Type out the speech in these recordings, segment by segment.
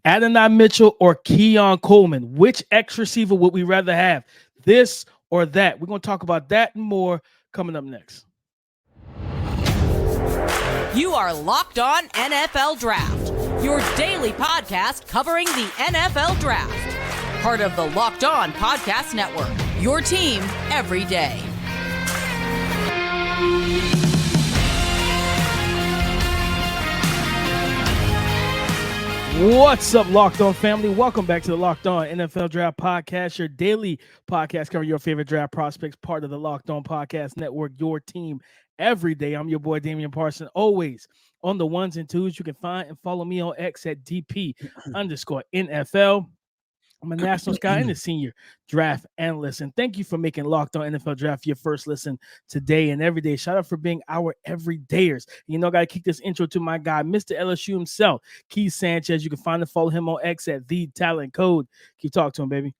Adonai Mitchell or Keon Coleman? Which X receiver would we rather have? This or that? We're going to talk about that and more coming up next. You are Locked On NFL Draft, your daily podcast covering the NFL Draft. Part of the Locked On Podcast Network, your team every day. What's up, Locked On family? Welcome back to the Locked On NFL Draft Podcast, your daily podcast covering your favorite draft prospects, part of the Locked On Podcast Network, your team every day. I'm your boy, Damian Parson, always on the ones and twos. You can find and follow me on X at DP_NFL. I'm a national scout and a senior draft analyst. And thank you for making Locked On NFL Draft your first listen today and every day. Shout out for being our everydayers. You know, I got to kick this intro to my guy, Mr. LSU himself, Keith Sanchez. You can find and follow him on X at The Talent Code. Keep talking to him, baby.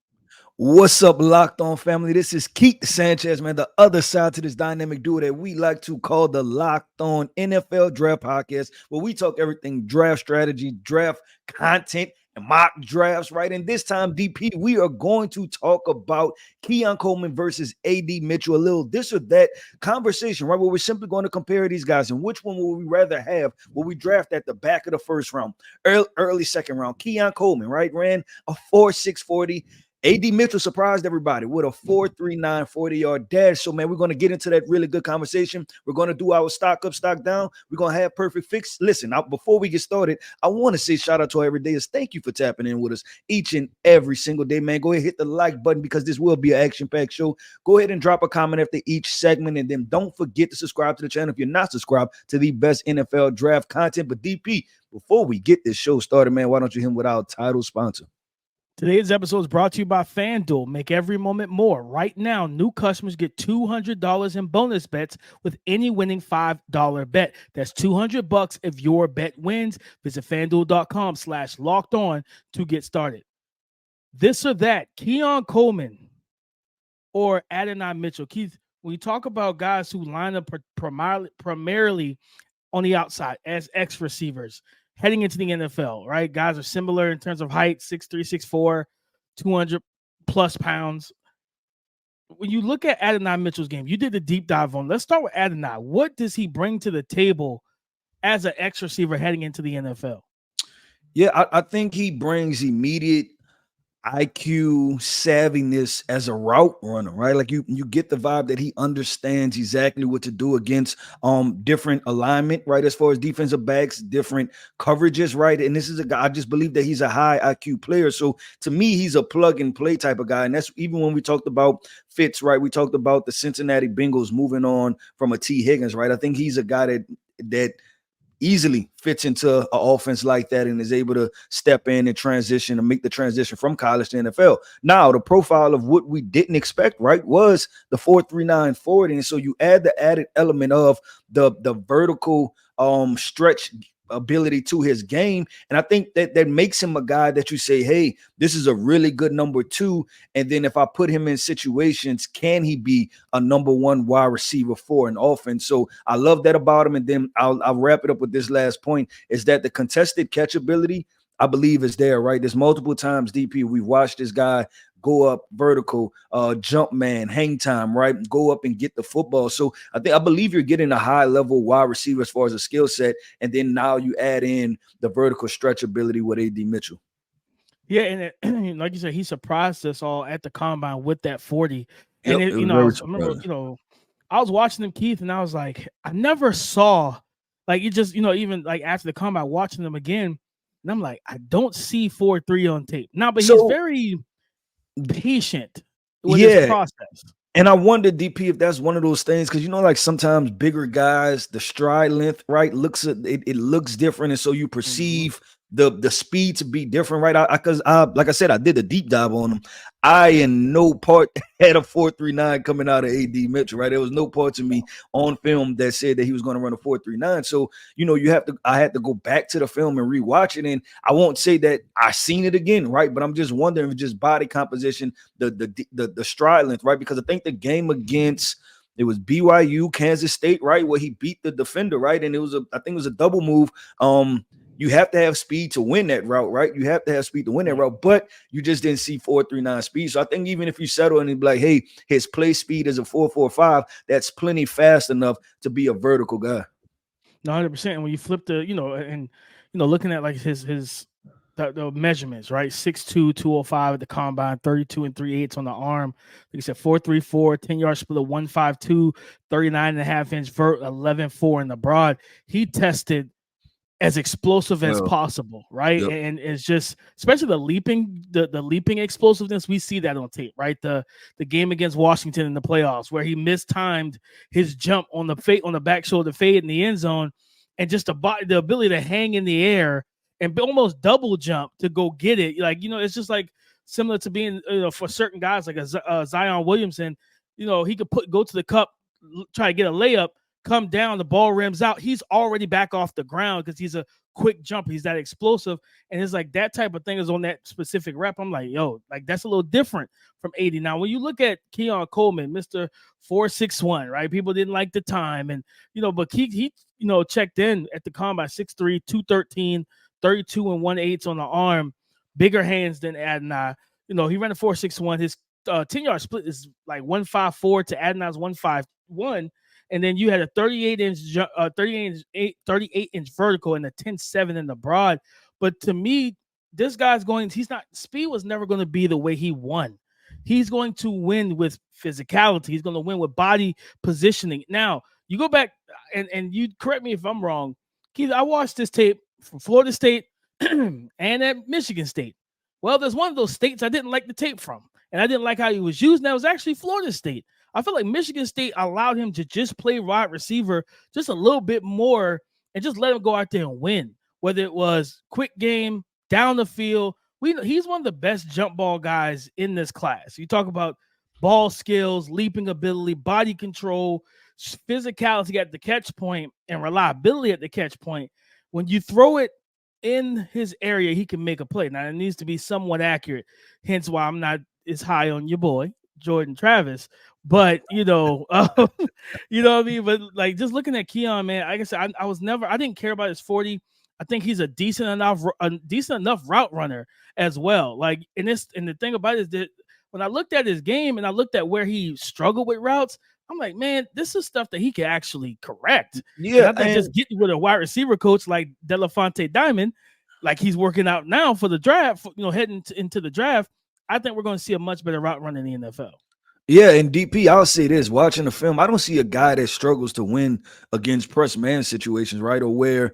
What's up, Locked On family? This is Keith Sanchez, man, the other side to this dynamic duo that we like to call the Locked On NFL Draft Podcast, where we talk everything draft strategy, draft content, and mock drafts, right? And this time, DP, we are going to talk about Keon Coleman versus AD Mitchell, a little this or that conversation, right? Where we're simply going to compare these guys and which one would we rather have? Will we draft at the back of the first round, early second round? Keon Coleman, right? Ran a 4.6 40. AD Mitchell surprised everybody with a 4.39 40-yard dash. So, man, we're going to get into that really good conversation. We're going to do our stock up, stock down. We're going to have perfect fix. Listen, before we get started, I want to say shout out to our everydayers. Thank you for tapping in with us each and every single day, man. Go ahead, hit the like button because this will be an action-packed show. Go ahead and drop a comment after each segment, and then don't forget to subscribe to the channel if you're not subscribed to the best NFL draft content. But, DP, before we get this show started, man, why don't you hit with our title sponsor? Today's episode is brought to you by FanDuel. Make every moment more. Right now, new customers get $200 in bonus bets with any winning $5 bet. That's $200 if your bet wins. Visit FanDuel.com/locked-on to get started. This or that, Keon Coleman or Adonai Mitchell. Keith, when you talk about guys who line up primarily on the outside as X receivers, heading into the NFL, right? Guys are similar in terms of height, 6'3", 6'4", 200 plus pounds. When you look at Adonai Mitchell's game, you did the deep dive on. Let's start with Adonai. What does he bring to the table as an X receiver heading into the NFL? Yeah, I think he brings immediate IQ savviness as a route runner, right? Like you get the vibe that he understands exactly what to do against different alignment, right? As far as defensive backs, different coverages, right? And this is a guy, I just believe that he's a high IQ player. So to me, he's a plug and play type of guy. And that's even when we talked about fits, right? We talked about the Cincinnati Bengals moving on from a T. Higgins, right? I think he's a guy that easily fits into an offense like that and is able to step in and transition and make the transition from college to NFL. Now, the profile of what we didn't expect, right, was the 4.39 40. And so you add the added element of the vertical stretch ability to his game. And I think that makes him a guy that you say, hey, this is a really good number two. And then if I put him in situations, can he be a number one wide receiver for an offense? So I love that about him. And then I'll wrap it up with this last point is that the contested catch ability, I believe, is there, right? There's multiple times, DP, we've watched this guy go up vertical, jump man, hang time, right? Go up and get the football. So I believe you're getting a high level wide receiver as far as a skill set. And then now you add in the vertical stretch ability with AD Mitchell. Yeah, and like you said, he surprised us all at the combine with that 40. And Yep, I remember, I was watching him, Keith, and I was like, I never saw, like, it just, even like after the combine, watching them again, and I'm like, I don't see 4.3 on tape now, but he's very patient with his process. And I wonder, DP, if that's one of those things, because like sometimes bigger guys, the stride length, right, it looks different, and so you perceive the speed to be different, right? Because like I said, I did a deep dive on him. I in no part had a 4.39 coming out of AD Mitchell, right? There was no part to me on film that said that he was going to run a 4.39. So I had to go back to the film and rewatch it, and I won't say that I seen it again, right? But I'm just wondering if just body composition, the stride length, right? Because I think the game against it was BYU, Kansas State, right, where he beat the defender, right, and I think it was a double move. You have to have speed to win that route, right? You have to have speed to win that route, but you just didn't see 4.39 speed. So I think even if you settle and be like, hey, his play speed is a 4.45, that's plenty fast enough to be a vertical guy. 100%. And when you flip the, looking at like his the measurements, right? 6'2", 205 at the combine, 32 and 3/8 on the arm. Like I said, 4.34, 10-yard split of 1.52, 39.5-inch vert, 11.4 in the broad. He tested as explosive as possible, right? Yep. And it's just, especially the leaping explosiveness, we see that on tape, right? The game against Washington in the playoffs where he mistimed his jump on the back shoulder fade in the end zone, and just the ability to hang in the air and almost double jump to go get it. Like, it's just like similar to being, for certain guys like a Zion Williamson, he could go to the cup, try to get a layup, come down, the ball rims out, he's already back off the ground because he's a quick jumper. He's that explosive. And it's like that type of thing is on that specific rep. I'm like, yo, like that's a little different from 80. Now, when you look at Keon Coleman, Mr. 4.61, right? People didn't like the time. And, but he checked in at the combine, 6'3", 213, 32 and 1/8 on the arm, bigger hands than Adonai. He ran a 4.61. His 10-yard split is like 1.54 to Adonai's 1.51. And then you had a 38-inch vertical and a 10.7 in the broad. But to me, this guy's speed was never going to be the way he won. He's going to win with physicality. He's going to win with body positioning. Now, you go back and you correct me if I'm wrong. Keith, I watched this tape from Florida State and at Michigan State. Well, there's one of those states I didn't like the tape from, and I didn't like how he was used, and that was actually Florida State. I feel like Michigan State allowed him to just play wide receiver just a little bit more and just let him go out there and win, whether it was quick game, down the field. He's one of the best jump ball guys in this class. You talk about ball skills, leaping ability, body control, physicality at the catch point, and reliability at the catch point. When you throw it in his area, he can make a play. Now, it needs to be somewhat accurate, hence why I'm not as high on your boy, Jordan Travis. But you know what I mean. But like just looking at Keon, man, like I said, I didn't care about his 40. I think he's a decent enough route runner as well. Like, and the thing about it is that when I looked at his game and I looked at where he struggled with routes, I'm like, man, this is stuff that he can actually correct. Yeah, and I think just getting with a wide receiver coach like Delafante Diamond, like he's working out now for the draft, heading into the draft. I think we're going to see a much better route run in the NFL. Yeah, and DP, I'll say this: watching the film, I don't see a guy that struggles to win against press man situations, right? Or where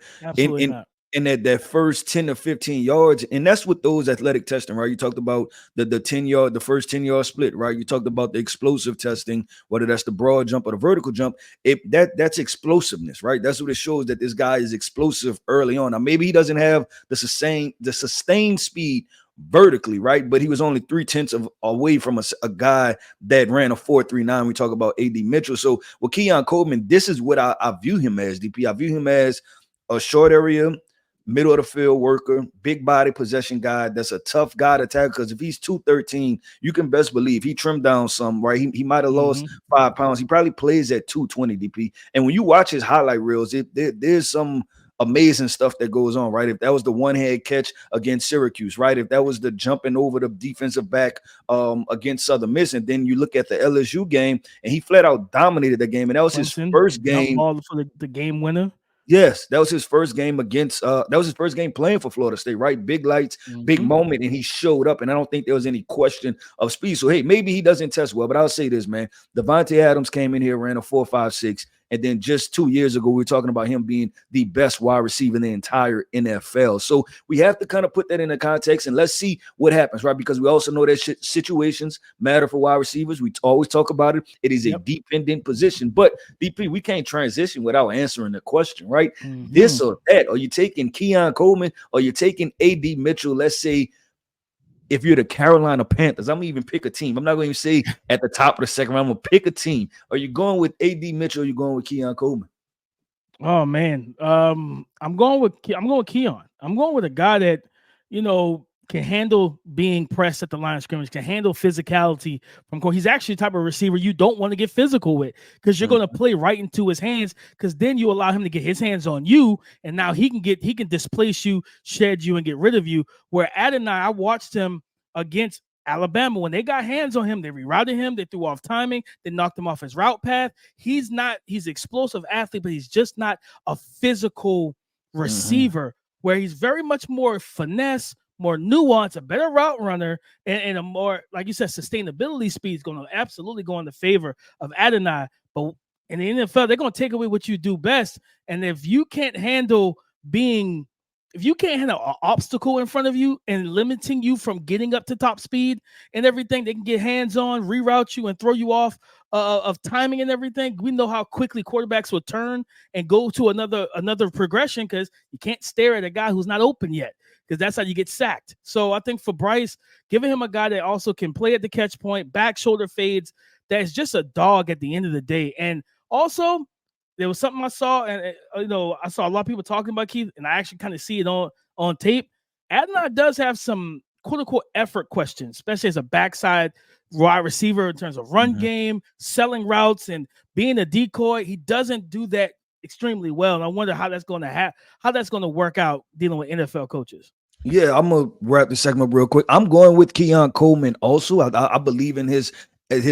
in that first 10 to 15 yards, and that's with those athletic testing, right? You talked about the 10-yard, the first 10-yard split, right? You talked about the explosive testing, whether that's the broad jump or the vertical jump. That's explosiveness, right? That's what it shows, that this guy is explosive early on. Now, maybe he doesn't have the sustained speed vertically, right? But he was only 0.3 away from a guy that ran a 4.39. We talk about AD Mitchell. So with Keon Coleman, this is what I view him as, DP. I view him as a short area, middle of the field worker, big body possession guy. That's a tough guy to tackle, because if he's 213, you can best believe he trimmed down some, right? He might have lost 5 pounds. He probably plays at 220, DP. And when you watch his highlight reels, there's some amazing stuff that goes on, right? If that was the one-hand catch against Syracuse, right? If that was the jumping over the defensive back against Southern Miss, and then you look at the LSU game, and he flat out dominated the game, and that was his first game. Ball for the game winner. Yes, that was his first game against that was his first game playing for Florida State, right? Big lights, big moment, and he showed up, and I don't think there was any question of speed. So hey, maybe he doesn't test well, but I'll say this, man. Devontae Adams came in here, ran a 4.56, and then just 2 years ago, we were talking about him being the best wide receiver in the entire NFL. So we have to kind of put that into context, and let's see what happens, right? Because we also know that situations matter for wide receivers. We always talk about it. It is a dependent position, but DP, we can't transition without answering the question, right? This or that. Are you taking Keon Coleman, or you're taking AD Mitchell? Let's say if you're the Carolina Panthers, I'm going to even pick a team. I'm not going to say at the top of the second round. I'm going to pick a team. Are you going with AD Mitchell, or are you going with Keon Coleman? Oh, man. I'm going with Keon. I'm going with a guy that, can handle being pressed at the line of scrimmage, can handle physicality from He's actually the type of receiver you don't want to get physical with because you're going to play right into his hands because then you allow him to get his hands on you and now he can displace you, shed you, and get rid of you. Where Adonai, I watched him against Alabama. When they got hands on him, they rerouted him, they threw off timing, they knocked him off his route path. He's an explosive athlete, but he's just not a physical receiver where he's very much more finesse, more nuance, a better route runner, and a more, like you said, sustainability speed is going to absolutely go in the favor of Adonai. But in the NFL, they're going to take away what you do best. And if you can't handle an obstacle in front of you and limiting you from getting up to top speed and everything, they can get hands on, reroute you, and throw you off of timing and everything. We know how quickly quarterbacks will turn and go to another progression because you can't stare at a guy who's not open yet, because that's how you get sacked. So I think for Bryce, giving him a guy that also can play at the catch point, back shoulder fades, that's just a dog at the end of the day. And also, there was something I saw, and I saw a lot of people talking about Keith, and I actually kind of see it on tape. Adonai does have some quote-unquote effort questions, especially as a backside wide receiver in terms of run game, selling routes, and being a decoy. He doesn't do that extremely well, and I wonder how that's going to work out dealing with NFL coaches. Yeah, I'm gonna wrap the segment real quick. I'm going with Keon Coleman. Also, I believe in his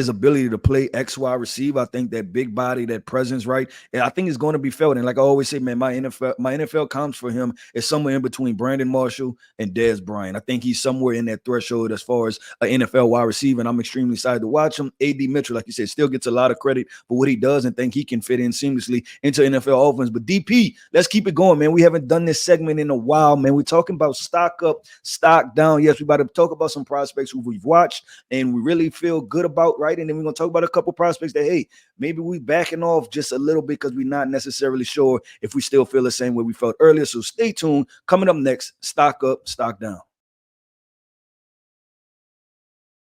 ability to play XY receiver. I think that big body, that presence, right? And I think it's going to be felt. And like I always say, man, my NFL comps for him is somewhere in between Brandon Marshall and Dez Bryant. I think he's somewhere in that threshold as far as an NFL wide receiver, and I'm extremely excited to watch him. AD Mitchell, like you said, still gets a lot of credit for what he does and think he can fit in seamlessly into NFL offense. But DP, let's keep it going, man. We haven't done this segment in a while, man. We're talking about stock up, stock down. Yes, we about to talk about some prospects who we've watched and we really feel good about, right? And then we're going to talk about a couple prospects that, hey, maybe we backing off just a little bit because we're not necessarily sure if we still feel the same way we felt earlier. So stay tuned. Coming up next, stock up, stock down.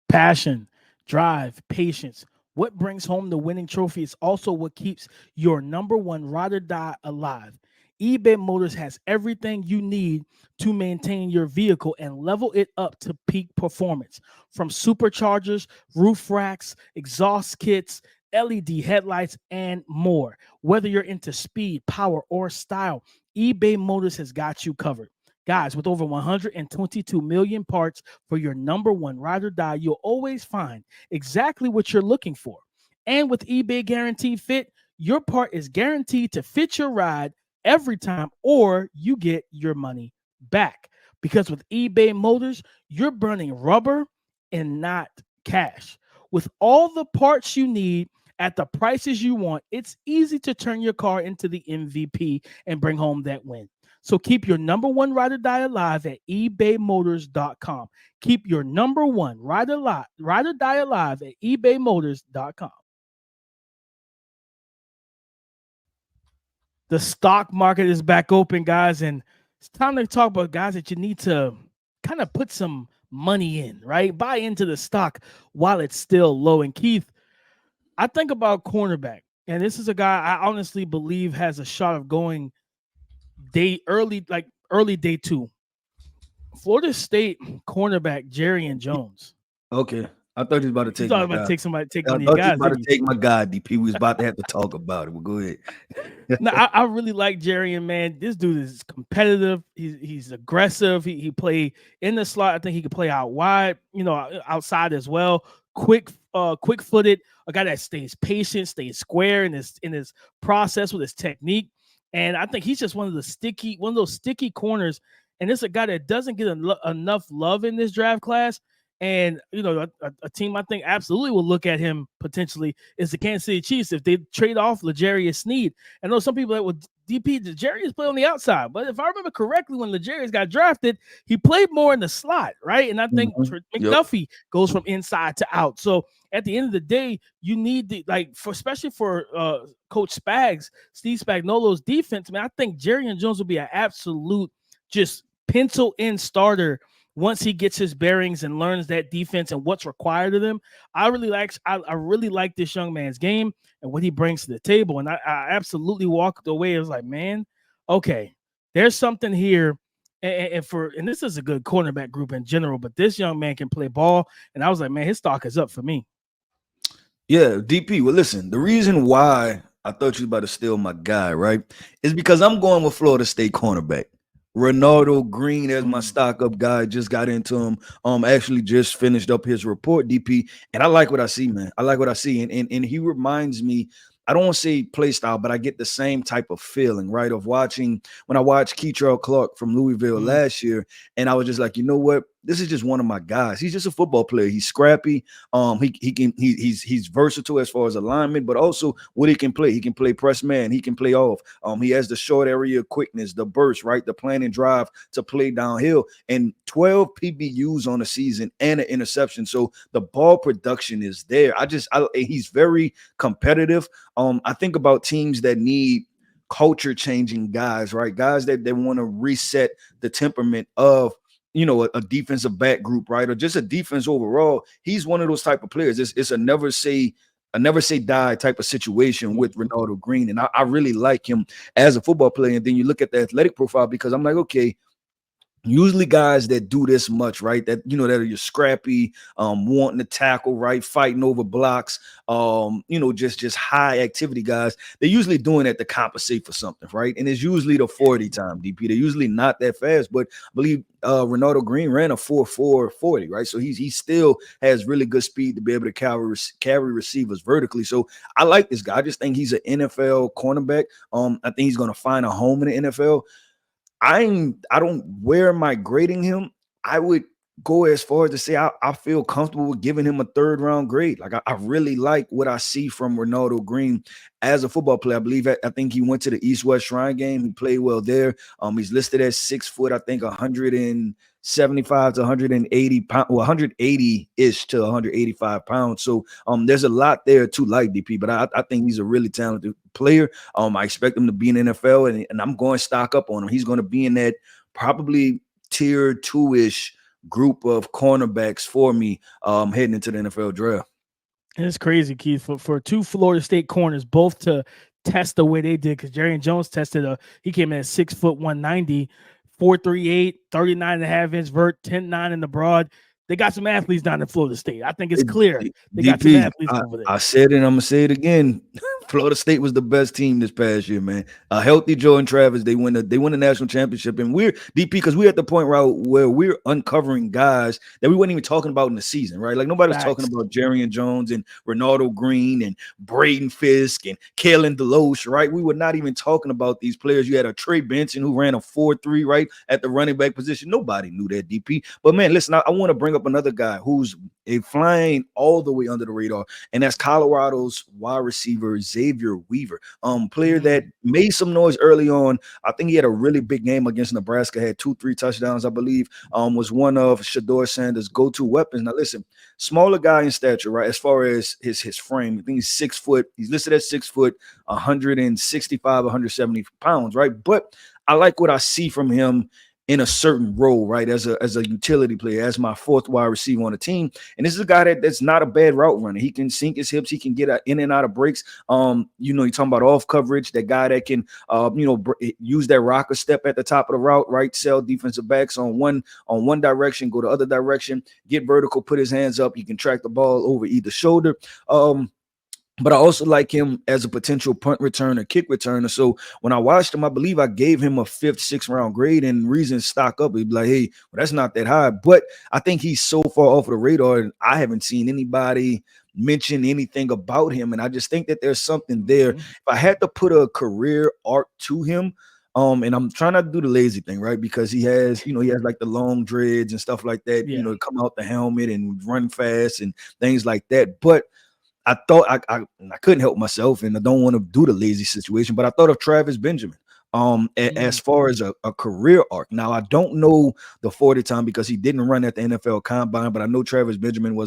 Passion, drive, patience. What brings home the winning trophy is also what keeps your number one ride or die alive. eBay Motors has everything you need to maintain your vehicle and level it up to peak performance. From superchargers, roof racks, exhaust kits, LED headlights, and more. Whether you're into speed, power, or style, eBay Motors has got you covered. Guys, with over 122 million parts for your number one ride or die, you'll always find exactly what you're looking for. And with eBay Guaranteed Fit, your part is guaranteed to fit your ride every time, or you get your money back. Because with eBay Motors, you're burning rubber and not cash. With all the parts you need at the prices you want, it's easy to turn your car into the MVP and bring home that win. So keep your number one ride or die alive at ebaymotors.com. Keep your number one ride or die alive at ebaymotors.com. The stock market is back open, guys, and it's time to talk about guys that you need to kind of put some money in, right? Buy into the stock while it's still low. And Keith, I think about cornerback, and this is a guy I honestly believe has a shot of going early day two. Florida State cornerback Jarrian Jones. Okay. I thought he was about to take my guy. Take my guy, DP. We was about to have to talk about it. Well, go ahead. No, I really like Jarrian, man. This dude is competitive. He's aggressive. He play in the slot. I think he could play out wide, outside as well. Quick footed. A guy that stays patient, stays square in his process with his technique. And I think he's just one of those sticky corners. And it's a guy that doesn't get enough love in this draft class. And, a team I think absolutely will look at him potentially is the Kansas City Chiefs if they trade off L'Jarius Sneed. I know some people that would DP L'Jarius play on the outside, but if I remember correctly, when L'Jarius got drafted, he played more in the slot, right? And I think McDuffie goes from inside to out. So at the end of the day, you need especially for Coach Steve Spagnuolo's defense. Man, I think Jarrian Jones will be an absolute just pencil in starter once he gets his bearings and learns that defense and what's required of them. I really like this young man's game and what he brings to the table. And I absolutely walked away. I was like, man, okay, there's something here And this is a good cornerback group in general, but this young man can play ball. And I was like, man, his stock is up for me. Yeah, DP. Well, listen, the reason why I thought you was about to steal my guy, right, is because I'm going with Florida State cornerback. Renardo Green as my stock up guy. Just got into him. Actually just finished up his report, DP. And I like what I see, man. I like what I see. And he reminds me, I don't want to say play style, but I get the same type of feeling, right? Of watching when I watched Keitrell Clark from Louisville last year, and I was just like, you know what? This is just one of my guys. He's just a football player. He's scrappy. He's versatile as far as alignment, but also what he can play. He can play press man. He can play off. He has the short area quickness, the burst, right? The plan and drive to play downhill, and 12 PBUs on the season and an interception. So the ball production is there. He's very competitive. I think about teams that need culture changing guys, right? Guys that they want to reset the temperament of a defensive back group, right? Or just a defense overall. He's one of those type of players. It's a never say die type of situation with Renardo Green. And I really like him as a football player. And then you look at the athletic profile, because I'm like, okay, usually guys that do this much, right? That that are your scrappy, wanting to tackle, right? Fighting over blocks, just high activity guys. They're usually doing that to compensate for something, right? And it's usually the 40 time, DP. They're usually not that fast, but I believe Renardo Green ran a 4.4 40, right? So he still has really good speed to be able to carry receivers vertically. So I like this guy. I just think he's an NFL cornerback. I think he's going to find a home in the NFL. Where am I grading him? I would go as far as to say I feel comfortable with giving him a 3rd round grade. Like I really like what I see from Renardo Green as a football player. I think he went to the East-West Shrine game. He played well there. He's listed as 6 foot, I think 175 to 180 pounds, 180-ish to 185 pounds. So there's a lot there to like, DP, but I think he's a really talented player. I expect him to be in the NFL, and I'm going to stock up on him. He's going to be in that probably tier 2-ish group of cornerbacks for me heading into the NFL draft. And it's crazy, Keith, for 2 Florida State corners, both to test the way they did, because Jarrian Jones he came in at 6 foot 190, 4.38, 39.5-inch vert, 10.9 in the broad. They got some athletes down in Florida State. I think it's clear they got some athletes over there. I said it, I'm gonna say it again. Florida State was the best team this past year, man. A healthy Jordan Travis, they win the national championship, and we're DP because we're at the point where we're uncovering guys that we weren't even talking about in the season, right? Like nobody was talking about Jarrian Jones and Renardo Green and Braden Fisk and Kalen DeLoach, right? We were not even talking about these players. You had a Trey Benson who ran a 4.3, right, at the running back position. Nobody knew that, DP. But man, listen, I want to bring up another guy who's flying all the way under the radar, and that's Colorado's wide receiver Xavier Weaver, player that made some noise early on. I think he had a really big game against Nebraska, had 2-3 touchdowns, I believe, was one of Shedeur Sanders' go-to weapons. Now listen, smaller guy in stature, right, as far as his frame. I think he's 6 foot. He's listed at 6 foot, 165, 170 pounds, right? But I like what I see from him in a certain role, right, as a utility player, as my 4th wide receiver on the team. And this is a guy that's not a bad route runner. He can sink his hips. He can get in and out of breaks. You're talking about off coverage, that guy that can, use that rocker step at the top of the route, right, sell defensive backs on one direction, go the other direction, get vertical, put his hands up. He can track the ball over either shoulder. But I also like him as a potential punt returner, kick returner. So when I watched him, I believe I gave him a 5th, 6th round grade, and reason stock up. He'd be like, hey, well, that's not that high. But I think he's so far off of the radar, and I haven't seen anybody mention anything about him. And I just think that there's something there. If I had to put a career arc to him, and I'm trying not to do the lazy thing, right? Because he has like the long dreads and stuff like that, come out the helmet and run fast and things like that. But I thought I couldn't help myself, and I don't want to do the lazy situation, but I thought of Travis Benjamin. As far as a career arc. Now, I don't know the 40 time because he didn't run at the NFL Combine, but I know Travis Benjamin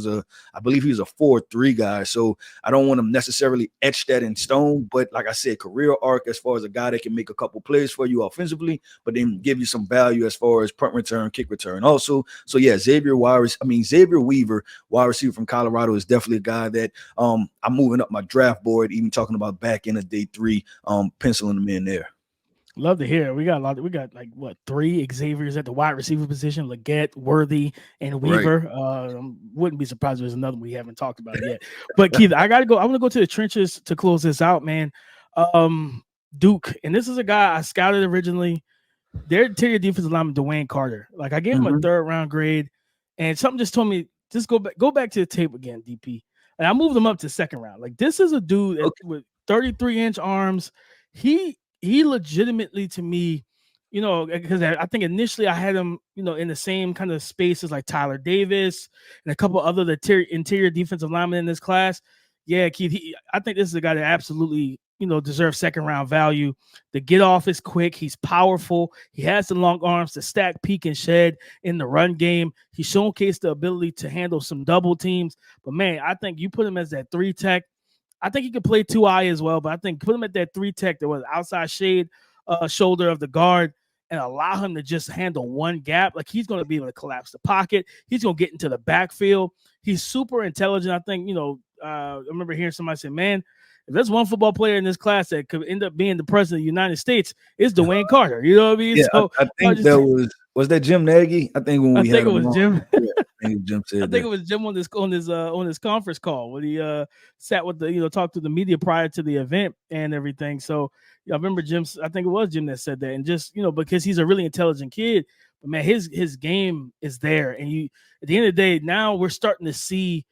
I believe he was a 4.3 guy, so I don't want to necessarily etch that in stone, but like I said, career arc as far as a guy that can make a couple plays for you offensively, but then give you some value as far as punt return, kick return also. So yeah, Xavier Weaver, wide receiver from Colorado, is definitely a guy that I'm moving up my draft board, even talking about back in the day 3, penciling him in there. Love to hear it. We got a lot. We got like what 3 Xaviers at the wide receiver position: Leggett, Worthy, and Right. Weaver. Wouldn't be surprised if there's another one we haven't talked about yet. But Keith, I gotta go. I want to go to the trenches to close this out, man. Duke, and this is a guy I scouted originally. Their interior defensive lineman, DeWayne Carter. Like I gave him a 3rd round grade, and something just told me just go back to the tape again, DP. And I moved him up to 2nd round. Like this is a dude with 33-inch arms. He legitimately, to me, because I think initially I had him, in the same kind of space as like Tyler Davis and a couple other interior defensive linemen in this class. Yeah, Keith, I think this is a guy that absolutely, deserves 2nd round value. The get off is quick. He's powerful. He has the long arms to stack, peek, and shed in the run game. He showcased the ability to handle some double teams. But man, I think you put him as that 3 tech. I think he could play 2-eye as well, but I think put him at that 3 tech that was outside shade shoulder of the guard and allow him to just handle one gap. Like he's going to be able to collapse the pocket. He's going to get into the backfield. He's super intelligent. I think, I remember hearing somebody say, man, if there's one football player in this class that could end up being the president of the United States, it's DeWayne Carter. You know what I mean? Yeah, So I think that was that Jim Nagy? I think when we I think it was Jim. Yeah, I think Jim said I think it was Jim on his conference call when he sat with the talked to the media prior to the event and everything. So I remember I think it was Jim that said that, and just because he's a really intelligent kid, but man, his game is there, and at the end of the day, now we're starting to see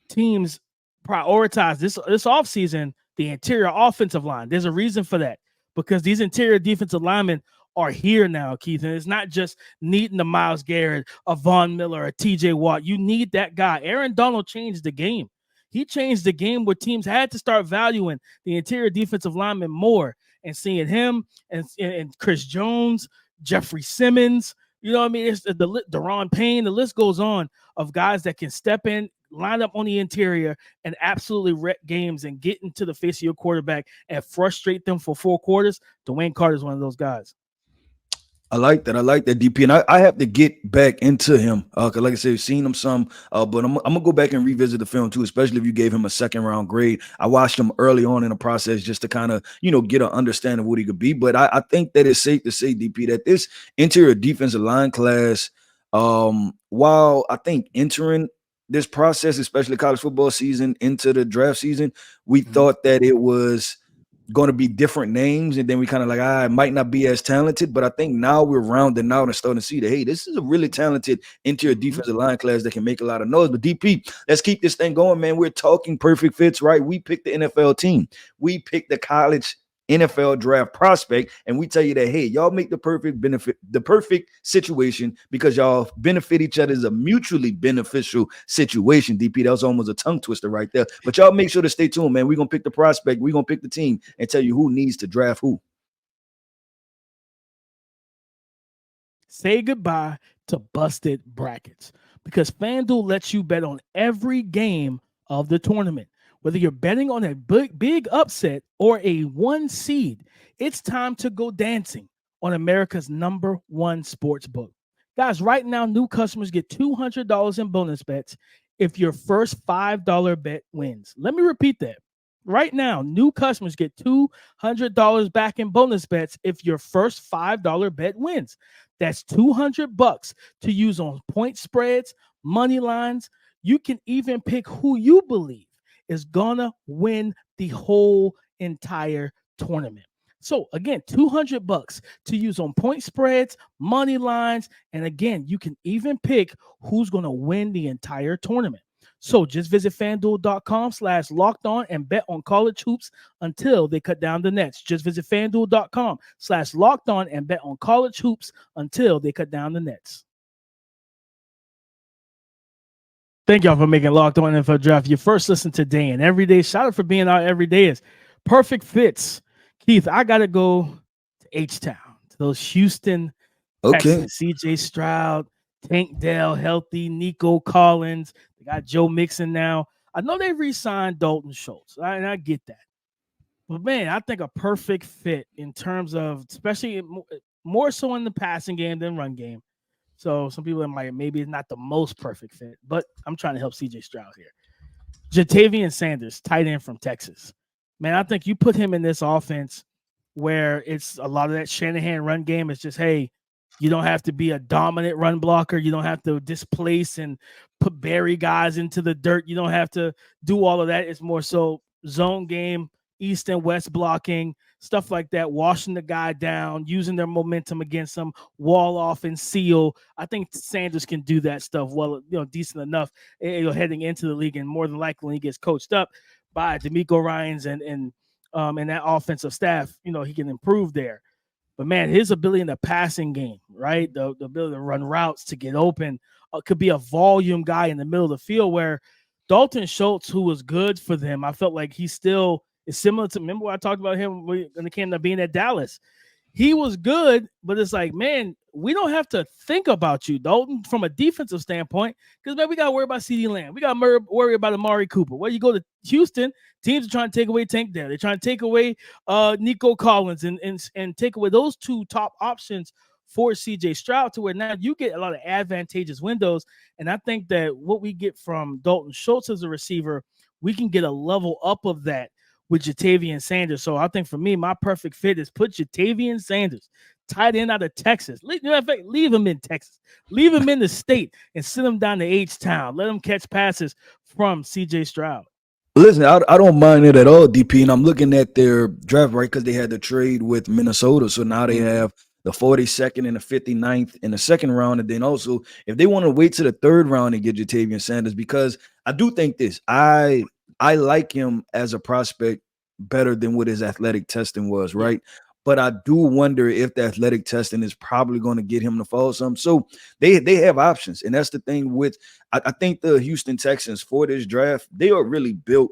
teams prioritize this offseason the interior offensive line. There's a reason for that, because these interior defensive linemen are here now, Keith. And it's not just needing a Myles Garrett, a Von Miller, a TJ Watt. You need that guy. Aaron Donald changed the game. He changed the game where teams had to start valuing the interior defensive lineman more, and seeing him and Chris Jones, Jeffrey Simmons. You know what I mean? It's Deron Payne. The list goes on of guys that can step in, line up on the interior, and absolutely wreck games and get into the face of your quarterback and frustrate them for 4 quarters. DeWayne Carter is one of those guys. I like that, DP, and I have to get back into him because, like I said, we've seen him some, but I'm gonna go back and revisit the film too, especially if you gave him a 2nd round grade. I watched him early on in the process just to kind of get an understanding of what he could be. But I think that it's safe to say, DP, that this interior defensive line class, while I think entering this process, especially college football season into the draft season, we thought that it was going to be different names, and then we kind of like, it might not be as talented, but I think now we're rounding out and starting to see that, hey, this is a really talented interior defensive line class that can make a lot of noise. But DP, let's keep this thing going, man. We're talking perfect fits, right? We picked the NFL team. We picked the college NFL draft prospect, and we tell you that, hey, y'all make the perfect situation because y'all benefit each other. Is a mutually beneficial situation. DP, that was almost a tongue twister right there. But y'all make sure to stay tuned, man. We're gonna pick the prospect, we're gonna pick the team, and tell you who needs to draft who. Say goodbye to busted brackets, because FanDuel lets you bet on every game of the tournament. Whether you're betting on a big upset or a 1 seed, it's time to go dancing on America's #1 sports book. Guys, right now, new customers get $200 in bonus bets if your first $5 bet wins. Let me repeat that. Right now, new customers get $200 back in bonus bets if your first $5 bet wins. That's $200 to use on point spreads, money lines. You can even pick who you believe is gonna win the whole entire tournament. So again, $200 to use on point spreads, money lines, and again, you can even pick who's gonna win the entire tournament. So just visit FanDuel.com/lockedon and bet on college hoops until they cut down the nets. Just visit FanDuel.com/lockedon and bet on college hoops until they cut down the nets. Thank y'all for making Locked On NFL Draft your first listen today and every day. Shout out for being our everydayers. Perfect fits. Keith, I got to go to H-Town, to those Houston Texans. CJ Stroud, Tank Dell healthy, Nico Collins. They got Joe Mixon now. I know they re-signed Dalton Schultz, and I get that. But, man, I think a perfect fit in terms of, especially more so in the passing game than run game. So some people maybe it's not the most perfect fit, but I'm trying to help CJ Stroud here. JaTavian Sanders, tight end from Texas. Man, I think you put him in this offense, where it's a lot of that Shanahan run game. It's just, hey, you don't have to be a dominant run blocker. You don't have to displace and bury guys into the dirt. You don't have to do all of that. It's more so zone game, east and west blocking, stuff like that, washing the guy down, using their momentum against them, wall off and seal. I think Sanders can do that stuff well, decent enough, heading into the league, and more than likely when he gets coached up by D'Amico Ryans and that offensive staff, he can improve there. But man, his ability in the passing game, right? The ability to run routes, to get open, could be a volume guy in the middle of the field, where Dalton Schultz, who was good for them, I felt like he still is similar to, remember when I talked about him when it came to being at Dallas? He was good, but it's like, man, we don't have to think about you, Dalton, from a defensive standpoint, because, man, we got to worry about CeeDee Lamb. We got to worry about Amari Cooper. When you go to Houston, teams are trying to take away Tank Dell. They're trying to take away Nico Collins and take away those two top options for CJ Stroud, to where now you get a lot of advantageous windows. And I think that what we get from Dalton Schultz as a receiver, we can get a level up of that with JaTavian Sanders. So I think for me, my perfect fit is put JaTavian Sanders, tight end out of Texas. Leave him in Texas. Leave him in the state and send him down to H-Town. Let him catch passes from CJ Stroud. Listen, I don't mind it at all, DP. And I'm looking at their draft, right, because they had the trade with Minnesota. So now they have the 42nd and the 59th in the second round. And then also, if they want to wait to the third round and get JaTavian Sanders, because I do think this, I like him as a prospect better than what his athletic testing was, right? But I do wonder if the athletic testing is probably going to get him to fall some. So they have options. And that's the thing with, I think the Houston Texans for this draft, they are really built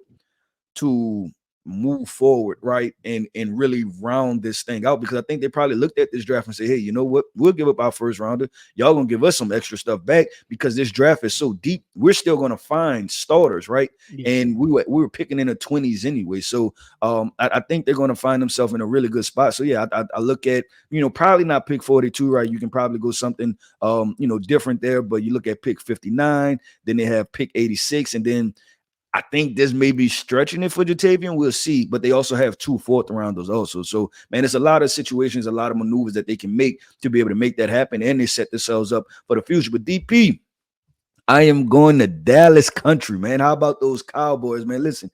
to move forward, right? And really round this thing out, because I think they probably looked at this draft and say, hey, you know what? We'll give up our first rounder. Y'all gonna give us some extra stuff back, because this draft is so deep. We're still gonna find starters, right? Yeah. And we were picking in the 20s anyway. So I think they're gonna find themselves in a really good spot. So yeah, I look at, probably not pick 42, right? You can probably go something different there, but you look at pick 59, then they have pick 86, and then I think this may be stretching it for JaTavian. We'll see. But they also have 2 fourth rounders also. So, man, it's a lot of situations, a lot of maneuvers that they can make to be able to make that happen. And they set themselves up for the future. But DP, I am going to Dallas country, man. How about those Cowboys, man? Listen,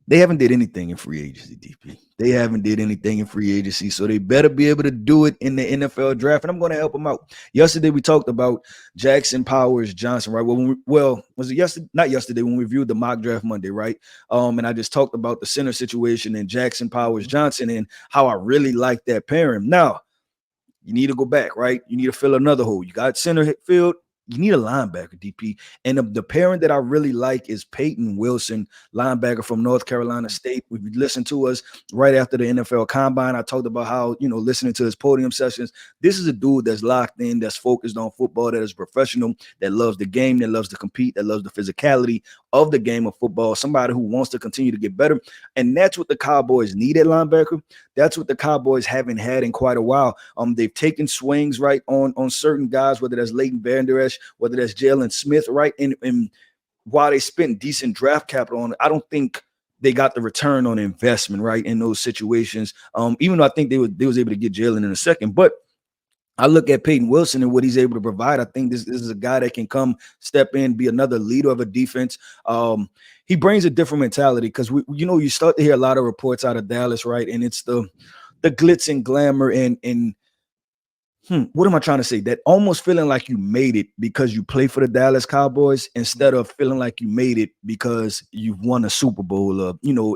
they haven't did anything in free agency, DP. They haven't did anything in free agency, so they better be able to do it in the NFL draft, and I'm going to help them out. Yesterday, we talked about Jackson Powers Johnson, right? Well, was it yesterday? Not yesterday, when we reviewed the mock draft Monday, right? And I just talked about the center situation and Jackson Powers Johnson and how I really like that pairing. Now, you need to go back, right? You need to fill another hole. You got center field. You need a linebacker, DP. And the pairing that I really like is Peyton Wilson, linebacker from North Carolina State. If you listened to us right after the NFL Combine, I talked about how, listening to his podium sessions, this is a dude that's locked in, that's focused on football, that is professional, that loves the game, that loves to compete, that loves the physicality of the game of football, somebody who wants to continue to get better. And that's what the Cowboys need at linebacker. That's what the Cowboys haven't had in quite a while. They've taken swings, right, on certain guys, whether that's Leighton Vander Esch, whether that's Jalen Smith, right? And while they spent decent draft capital on it, I don't think they got the return on investment, right, in those situations. Even though I think they was able to get Jalen in a second. But I look at Peyton Wilson and what he's able to provide. I think this is a guy that can come, step in, be another leader of a defense. He brings a different mentality, because you start to hear a lot of reports out of Dallas, right? And it's the glitz and glamour and what am I trying to say? That almost feeling like you made it because you play for the Dallas Cowboys, instead of feeling like you made it because you've won a Super Bowl or,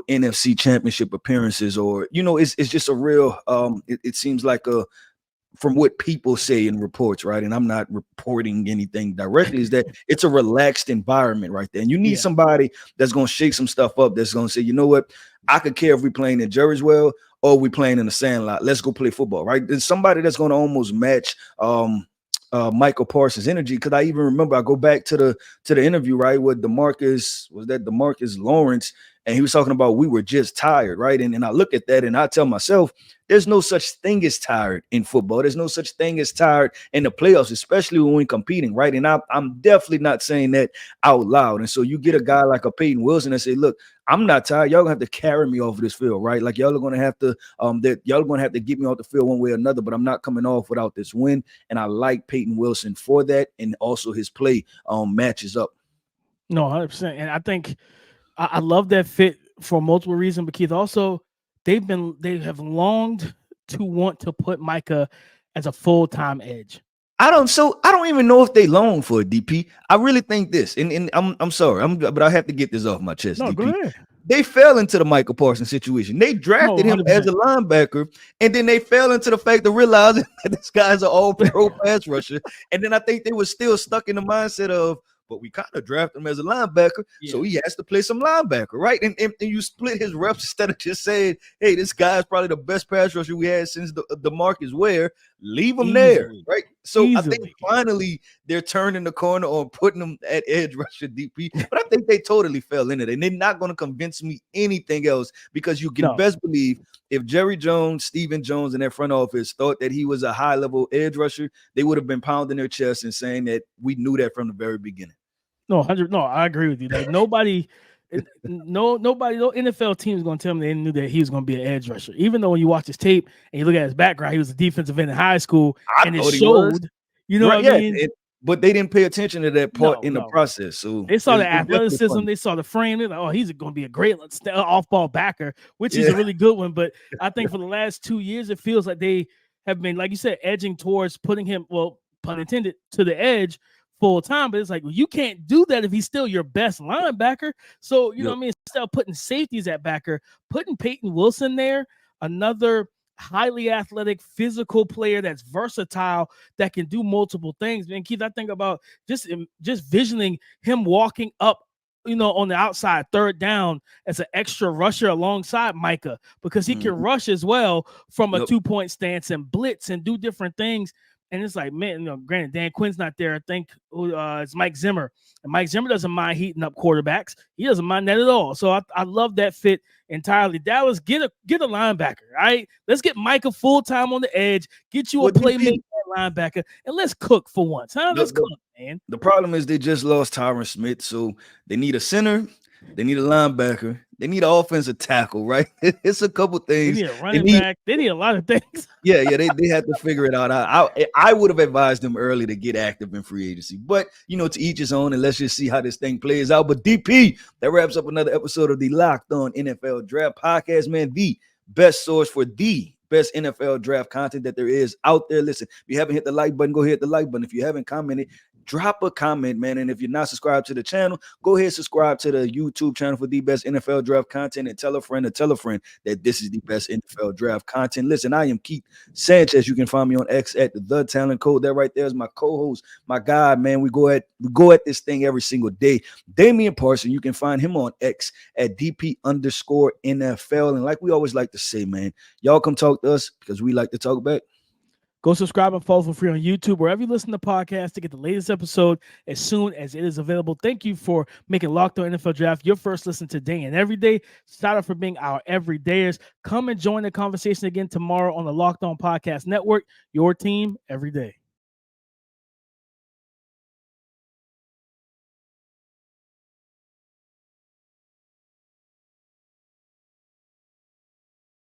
NFC championship appearances, or, it's just a real, it seems like from what people say in reports, right? And I'm not reporting anything directly, is that it's a relaxed environment right there. And you need somebody that's going to shake some stuff up, that's going to say, you know what? I could care if we're playing in Jerryswell or we playing in the Sandlot. Let's go play football, right? There's somebody that's going to almost match Michael Parsons' energy. Because I even remember, I go back to the interview, right, with DeMarcus Lawrence, and he was talking about we were just tired, right? And I look at that and I tell myself, there's no such thing as tired in football. There's no such thing as tired in the playoffs, especially when we're competing, right? And I'm definitely not saying that out loud. And so you get a guy like a Peyton Wilson and say, look, I'm not tired. Y'all gonna have to carry me off of this field, right? Like y'all are gonna have to get me off the field one way or another, but I'm not coming off without this win. And I like Peyton Wilson for that, and also his play matches up. No, 100%. And I think I love that fit for multiple reasons. But Keith, also they have longed to want to put Micah as a full-time edge. I don't even know if they long for a DP. I really think this, and I'm sorry, but I have to get this off my chest. No, DP. go ahead. They fell into the Michael Parsons situation. They drafted him as a linebacker, and then they fell into the fact of realizing that this guy's an all-pro pass rusher. And then I think they were still stuck in the mindset of, but we kind of drafted him as a linebacker, so he has to play some linebacker, right? And you split his reps instead of just saying, hey, this guy is probably the best pass rusher we had since the Marcus Ware. Leave him there, right? So I think finally they're turning the corner on putting him at edge rusher DP. But I think they totally fell into it. And they're not going to convince me anything else, because you can best believe if Jerry Jones, Stephen Jones, and their front office thought that he was a high-level edge rusher, they would have been pounding their chest and saying that we knew that from the very beginning. No, I agree with you. Like nobody, no NFL team is going to tell me they knew that he was going to be an edge rusher. Even though when you watch his tape and you look at his background, he was a defensive end in high school, and it showed. You know what I mean? But they didn't pay attention to that part in the process. So they saw the athleticism, they saw the frame. They're like, oh, he's going to be a great off-ball backer, which is a really good one. But I think for the last 2 years, it feels like they have been, like you said, edging towards putting him, well, pun intended, to the edge full time. But it's like, well, you can't do that if he's still your best linebacker. So, you know what I mean? Instead of putting safeties at backer, putting Peyton Wilson there, another highly athletic, physical player that's versatile, that can do multiple things. Man, Keith, I think about just visioning him walking up, on the outside, third down, as an extra rusher alongside Micah, because he can rush as well from a 2-point stance and blitz and do different things. And it's like, man, granted, Dan Quinn's not there. I think it's Mike Zimmer. And Mike Zimmer doesn't mind heating up quarterbacks. He doesn't mind that at all. So I love that fit entirely. Dallas, get a linebacker, all right? Let's get Micah full-time on the edge, get you a playmaker linebacker, and let's cook for once. Huh? Let's cook, man. The problem is they just lost Tyron Smith, so they need a center, they need a linebacker, they need an offensive tackle, right? It's a couple things. They need a running back. They need a lot of things. They have to figure it out. I would have advised them early to get active in free agency, but to each his own, and let's just see how this thing plays out. But DP, that wraps up another episode of the Locked On NFL Draft Podcast, man. The best source for the best NFL draft content that there is out there. Listen, if you haven't hit the like button, go hit the like button. If you haven't commented, drop a comment, man. And if you're not subscribed to the channel, go ahead and subscribe to the YouTube channel for the best NFL draft content, and tell a friend that this is the best NFL draft content. Listen, I am Keith Sanchez. You can find me on X at the Talent Code. That right there is my co-host, my guy, man. We go at this thing every single day. Damian Parson, you can find him on X at DP_NFL. And like we always like to say, man, y'all come talk to us because we like to talk back. Go subscribe and follow for free on YouTube, wherever you listen to podcasts, to get the latest episode as soon as it is available. Thank you for making Locked On NFL Draft your first listen today and every day. Shout out for being our everydayers. Come and join the conversation again tomorrow on the Locked On Podcast Network, your team every day.